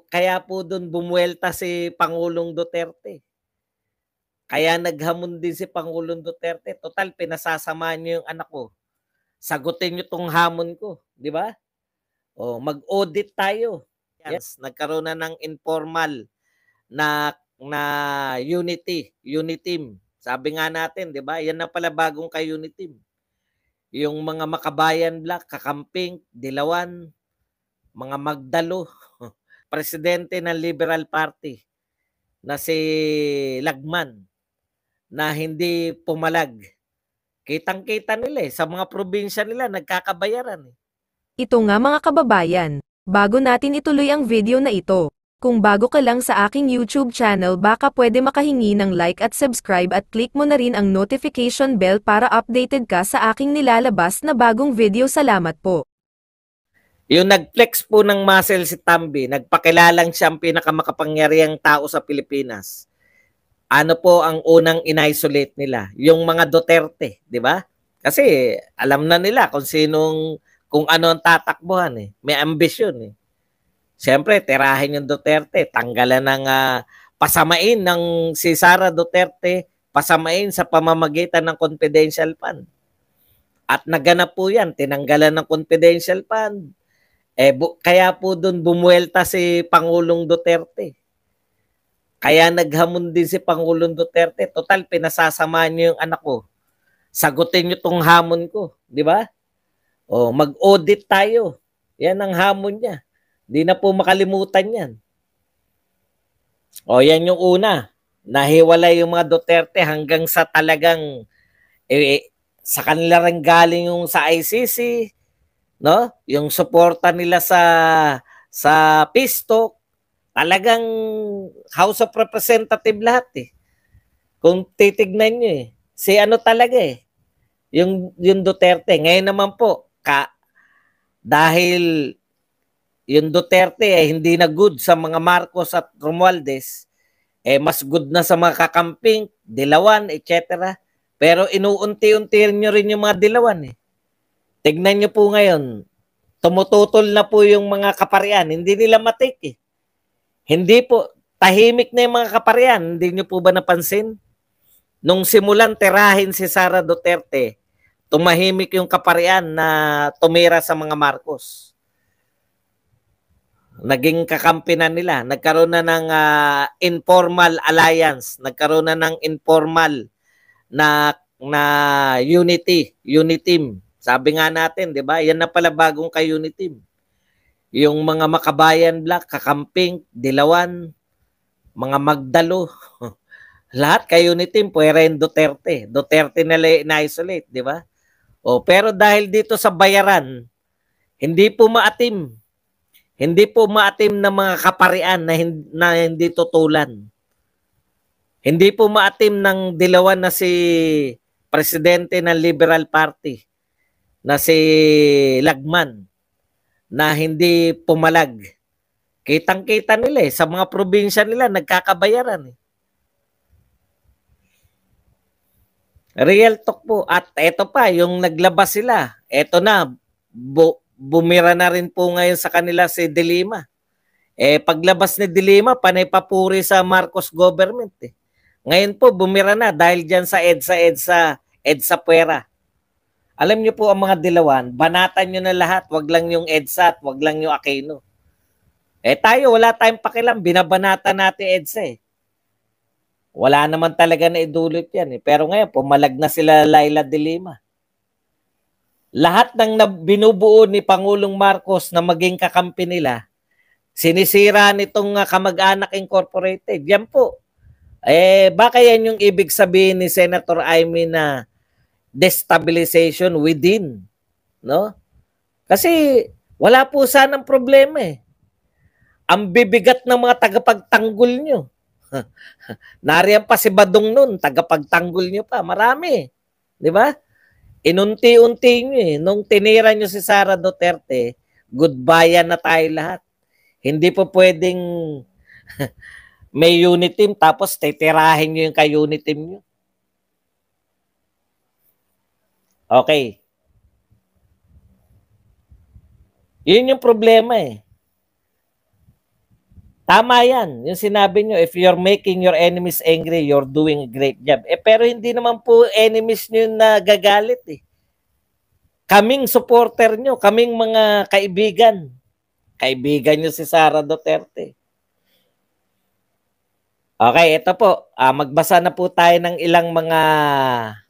Kaya po dun bumuelta si Pangulong Duterte. Kaya naghamon din si Pangulong Duterte, total pinasasama niyo yung anak ko. Sagutin niyo tong hamon ko, 'di ba? O mag-audit tayo. Yes, nagkaroon na ng informal na Uniteam. Sabi nga natin, 'di ba? Yan na pala bagong kay Uniteam. Yung mga Makabayan Black, Kakamping, Dilawan, mga Magdalo, presidente ng Liberal Party na si Lagman na hindi pumalag. Kitang-kita nila sa mga probinsya nila nagkakabayaran. Ito nga mga kababayan, bago natin ituloy ang video na ito, kung bago ka lang sa aking YouTube channel baka pwede makahingi ng like at subscribe at click mo na rin ang notification bell para updated ka sa aking nilalabas na bagong video. Salamat po. Yung nag-flex po ng muscle si Tambi, nagpakilalang siyang pinakamakapangyarihang tao sa Pilipinas. Ano po ang unang in-isolate nila? Yung mga Duterte, di ba? Kasi alam na nila kung ano ang tatakbuhan eh. May ambisyon eh. Siyempre, tirahin yung Duterte, tanggalan ng pasamain ng si Sara Duterte, pasamain sa pamamagitan ng confidential fund. At naganap po yan, tinanggalan ng confidential fund. Kaya po doon bumuelta si Pangulong Duterte. Kaya naghamon din si Pangulong Duterte, total pinasasama niyo yung anak ko. Sagutin niyo tong hamon ko, di ba? O mag-audit tayo. Yan ang hamon niya. Di na po makalimutan yan. O yan yung una. Nahiwalay yung mga Duterte hanggang sa talagang sa kanila rin galing yung sa ICC, no? Yung suporta nila sa PISTOC, talagang House of Representative lahat eh. Kung titignan nyo eh. Si ano talaga eh. Yung Duterte. Ngayon naman po, dahil yung Duterte hindi na good sa mga Marcos at Romualdez, mas good na sa mga Kakamping, Dilawan, etc. Pero inuunti-unti nyo rin yung mga Dilawan eh. Tignan nyo po ngayon, tumututol na po yung mga kaparian, hindi nila matik eh. Hindi po, tahimik na yung mga kaparian, hindi nyo po ba napansin? Nung simulan tirahin si Sara Duterte, tumahimik yung kaparian na tumira sa mga Marcos. Naging kakampi na nila. Nagkaroon na ng informal alliance. Nagkaroon na ng informal na Uniteam. Sabi nga natin, di ba? Yan na pala bagong kay Uniteam. Yung mga Makabayan Black, Kakamping, Dilawan, mga Magdalo, lahat kay Uniteam, pwera yung Duterte. Duterte na na-isolate, di ba? Pero dahil dito sa bayaran, hindi po maatim. Hindi po maatim na mga kaparian na hindi tutulan. Hindi po maatim ng Dilawan na si presidente ng Liberal Party na si Lagman na hindi pumalag. Kitang-kita nila sa mga probinsya nila nagkakabayaran eh. Real talk po. At eto pa, yung naglabas sila. Eto na, bumira na rin po ngayon sa kanila si De Lima. Paglabas ni De Lima, panay papuri sa Marcos government eh. Ngayon po, bumira na dahil dyan sa EDSA Puera. Alam niyo po ang mga Dilawan, banatan nyo na lahat, wag lang yung EDSA at wag lang yung Aquino. Tayo, wala tayong pakialam, binabanatan natin EDSA eh. Wala naman talaga na idulot yan eh. Pero ngayon, pumalag na sila Laila De Lima. Lahat ng binubuo ni Pangulong Marcos na maging kakampi nila, sinisira nitong Kamag-anak Incorporated. Yan po. Baka yan yung ibig sabihin ni Senator Amy na destabilization within. No? Kasi wala po sanang problema eh. Ang bibigat ng mga tagapagtanggol nyo. Nariyan pa si Badong nun, tagapagtanggol nyo pa. Marami. Di ba? Inunti-unti nyo eh. Nung tinira nyo si Sara Duterte, goodbye na tayo lahat. Hindi po pwedeng may unit team tapos titirahin nyo yung ka-unit team nyo. Okay. Yun yung problema eh. Tama yan. Yung sinabi nyo, if you're making your enemies angry, you're doing a great job. Pero hindi naman po enemies nyo na gagalit eh. Kaming supporter nyo, kaming mga kaibigan. Kaibigan nyo si Sara Duterte. Okay, ito po. Magbasa na po tayo ng ilang mga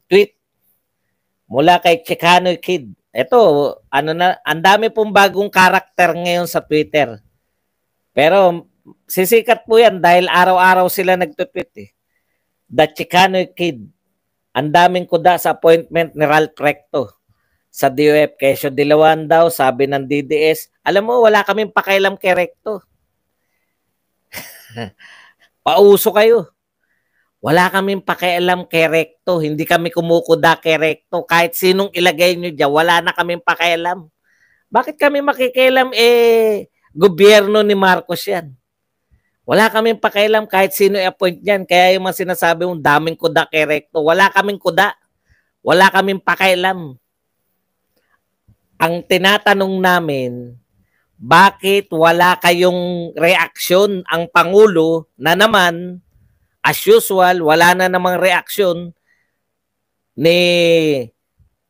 tweet mula kay Chicano Kid. Ito, ang dami pong bagong karakter ngayon sa Twitter. Pero sisikat po yan dahil araw-araw sila nagtutweet eh. The Chicano Kid. Ang daming kuda sa appointment ni Ralph Recto sa DOF. Kesyo Dilawan daw, sabi ng DDS. Alam mo, wala kaming pakialam kay Recto. Pauso kayo. Wala kaming pakialam kay Recto. Hindi kami kumukuda kay Recto. Kahit sinong ilagay nyo dyan, wala na kaming pakialam. Bakit kami makikialam? Gobyerno ni Marcos yan. Wala kaming pakialam kahit sino i-appoint yan. Kaya yung mga sinasabi mong daming kuda kay Recto. Wala kaming kuda. Wala kaming pakialam. Ang tinatanong namin, bakit wala kayong reaksyon ang Pangulo na naman, as usual, wala na namang reaksyon ni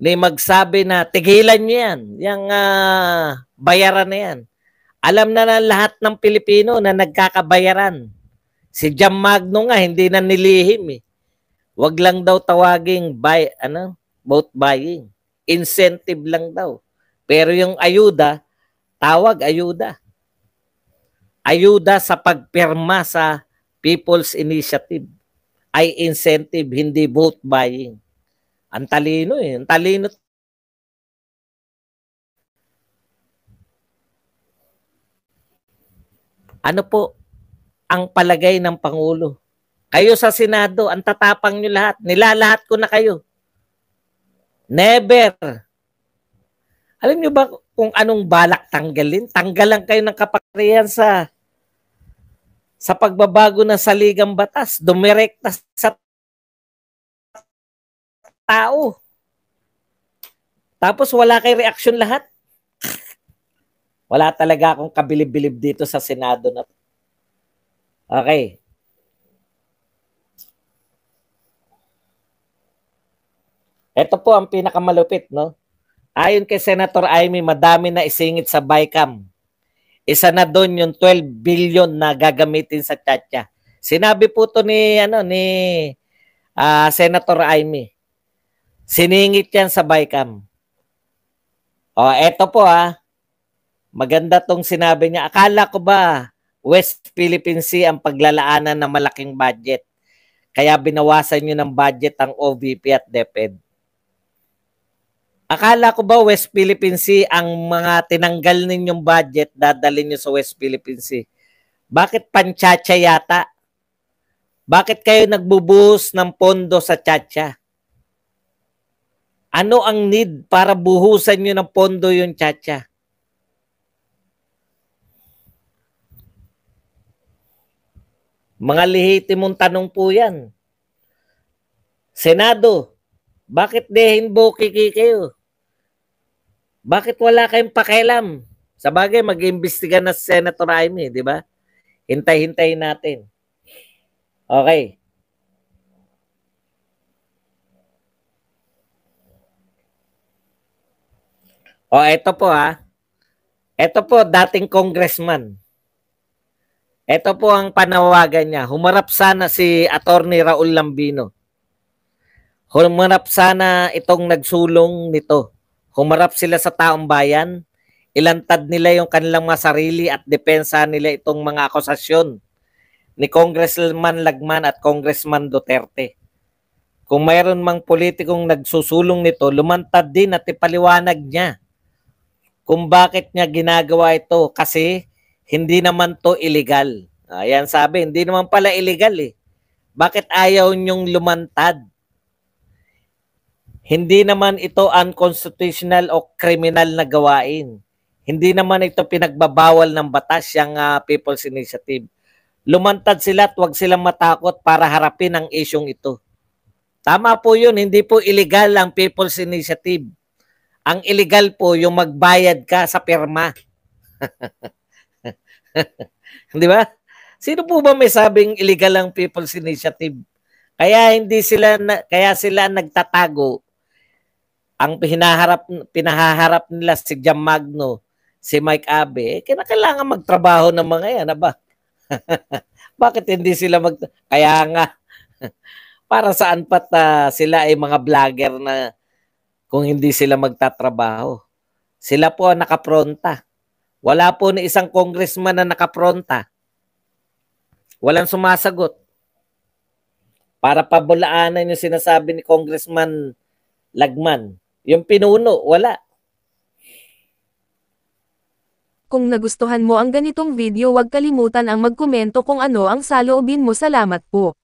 magsabi na tigilan niyo yan, yung bayaran na yan. Alam na lahat ng Pilipino na nagkakabayaran. Si Jam Magno nga, hindi na nilihim eh. Wag lang daw tawaging vote buying. Incentive lang daw. Pero yung ayuda, tawag ayuda. Ayuda sa pagpirma sa People's Initiative ay incentive, hindi vote buying. Ang talino eh. Ang talino. Ano po ang palagay ng Pangulo? Kayo sa Senado, ang tatapang nyo lahat. Nilalahat ko na kayo. Never. Alam nyo ba kung anong balak tanggalin? Tanggalan kayo ng kapangyarihan sa pagbabago ng saligang batas. Dumirekta sa tao. Tapos wala kay reaksyon lahat. Wala talaga akong kabilib-bilib dito sa Senado na. Okay. Ito po ang pinakamalupit, no? Ayon kay Senator Amy, madami na isingit sa BICAM. Isa na doon yung 12 billion na gagamitin sa Tchatcha. Sinabi po to ni Senator Amy. Siningit yan sa BICAM. Eto po maganda tong sinabi niya. Akala ko ba West Philippine Sea ang paglalaanan ng malaking budget? Kaya binawasan nyo ng budget ang OVP at DepEd. Akala ko ba West Philippine Sea ang mga tinanggal ninyong budget dadalhin nyo sa West Philippine Sea? Bakit Panchatcha yata? Bakit kayo nagbubuhos ng pondo sa Tchatcha? Ano ang need para buhusan nyo ng pondo yung Tchatcha? Mga lehitimong tanong po yan. Senado, bakit dehin bokiki kayo? Bakit wala kayong pakialam? Sa bagay, mag-iimbestiga na si Senator Amy, di ba? Hintay-hintayin natin. Okay. Ito po Ito po, dating congressman. Ito po ang panawagan niya. Humarap sana si Attorney Raul Lambino. Humarap sana itong nagsulong nito. Humarap sila sa taong bayan. Ilantad nila yung kanilang mga sarili at depensa nila itong mga akusasyon ni Congressman Lagman at Congressman Duterte. Kung mayroon mang politikong nagsusulong nito, lumantad din at ipaliwanag niya kung bakit niya ginagawa ito. Kasi hindi naman to illegal. Ayan sabi, hindi naman pala illegal eh. Bakit ayaw niyong lumantad? Hindi naman ito unconstitutional o criminal na gawain. Hindi naman ito pinagbabawal ng batas yung People's Initiative. Lumantad sila at huwag silang matakot para harapin ang isyong ito. Tama po yun, hindi po illegal ang People's Initiative. Ang illegal po yung magbayad ka sa pirma. Di ba? Sino po ba may sabing illegal ang People's Initiative? Kaya sila nagtatago. Ang pinahaharap nila si Jam Magno, si Mike Abe, kinakailangan magtrabaho ng mga yan, ba? Bakit hindi sila kaya nga para saan pat sila ay mga vlogger na kung hindi sila magtatrabaho? Sila po ang nakapronta. Wala po ni isang congressman na nakapronta. Walang sumasagot. Para pabulaanan yung sinasabi ni Congressman Lagman. Yung pinuno, wala. Kung nagustuhan mo ang ganitong video, huwag kalimutan ang magkomento kung ano ang saloobin mo. Salamat po.